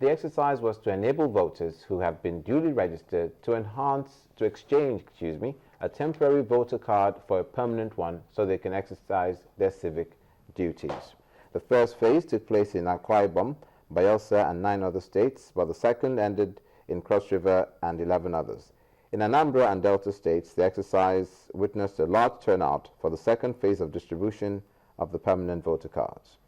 The exercise was to enable voters who have been duly registered to exchange a temporary voter card for a permanent one so they can exercise their civic duties. The first phase took place in Akwa Ibom, Bayelsa and 9 other states, while the second ended in Cross River and 11 others. In Anambra and Delta states, the exercise witnessed a large turnout for the second phase of distribution of the permanent voter cards.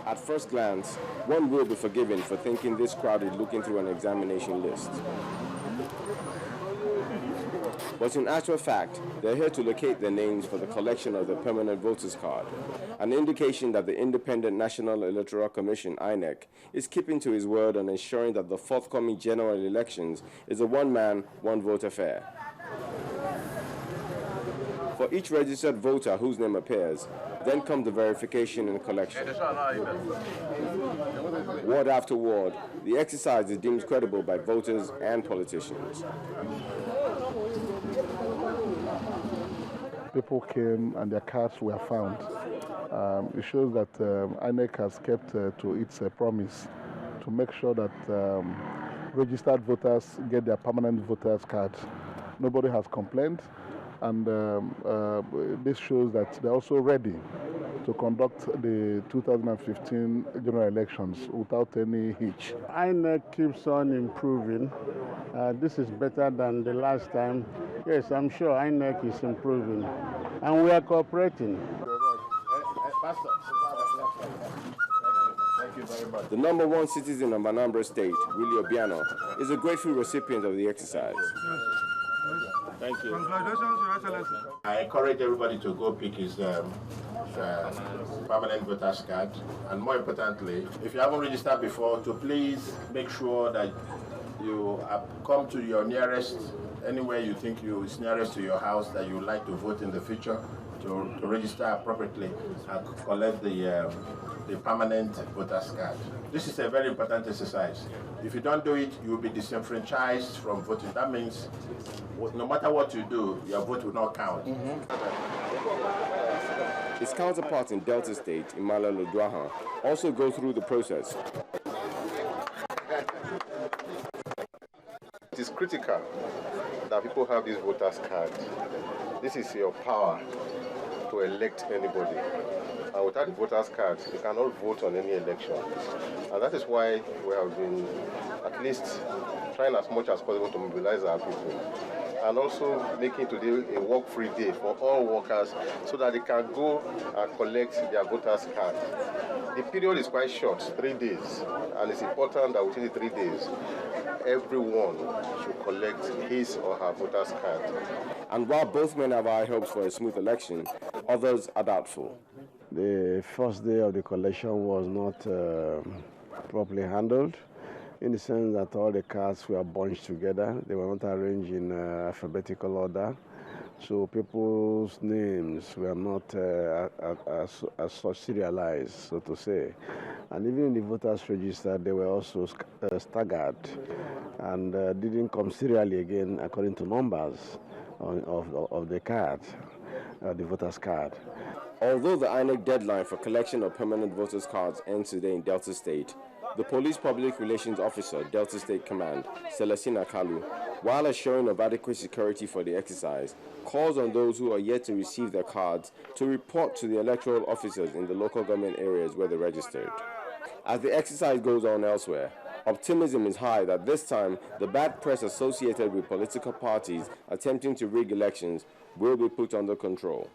At first glance, one will be forgiven for thinking this crowd is looking through an examination list. But in actual fact, they're here to locate their names for the collection of the permanent voters card, an indication that the Independent National Electoral Commission, INEC, is keeping to his word on ensuring that the forthcoming general elections is a one-man, one-vote affair. For each registered voter whose name appears, then comes the verification and collection. Ward after ward, the exercise is deemed credible by voters and politicians. People came and their cards were found. It shows that INEC has kept to its promise to make sure that registered voters get their permanent voters card. Nobody has complained, and this shows that they're also ready to conduct the 2015 general elections without any hitch. INEC keeps on improving. This is better than the last time. Yes, I'm sure INEC is improving, and we are cooperating. Thank you very much. The number one citizen of Anambra State, Willie Obiano, is a grateful recipient of the exercise. Thank you. Congratulations, Your Excellency. I encourage everybody to go pick his permanent voter's card, and more importantly, if you haven't registered before, to please make sure that you come to your nearest, anywhere you think is nearest to your house that you would like to vote in the future, to register appropriately and collect the permanent voter's card. This is a very important exercise. If you don't do it, you will be disenfranchised from voting. That means no matter what you do, your vote will not count. His counterparts in Delta State, Imala Lodwaha, also go through the process. It is critical that people have this voter's card. This is your power to elect anybody. And without the voter's card, you cannot vote on any election. And that is why we have been at least trying as much as possible to mobilize our people. And also making today a work-free day for all workers so that they can go and collect their voter's card. The period is quite short, 3 days, and it's important that within the 3 days, everyone should collect his or her voter's card. And while both men have high hopes for a smooth election, others are doubtful. The first day of the collection was not properly handled, in the sense that all the cards were bunched together. They were not arranged in alphabetical order. So people's names were not as such serialized, so to say. And even in the voters register, they were also staggered and didn't come serially again according to numbers of the card, the voters card. Although the INEC deadline for collection of permanent voters cards ends today in Delta State, the Police Public Relations Officer, Delta State Command, Celestina Kalu, while assuring of adequate security for the exercise, calls on those who are yet to receive their cards to report to the electoral officers in the local government areas where they registered. As the exercise goes on elsewhere, optimism is high that this time the bad press associated with political parties attempting to rig elections will be put under control.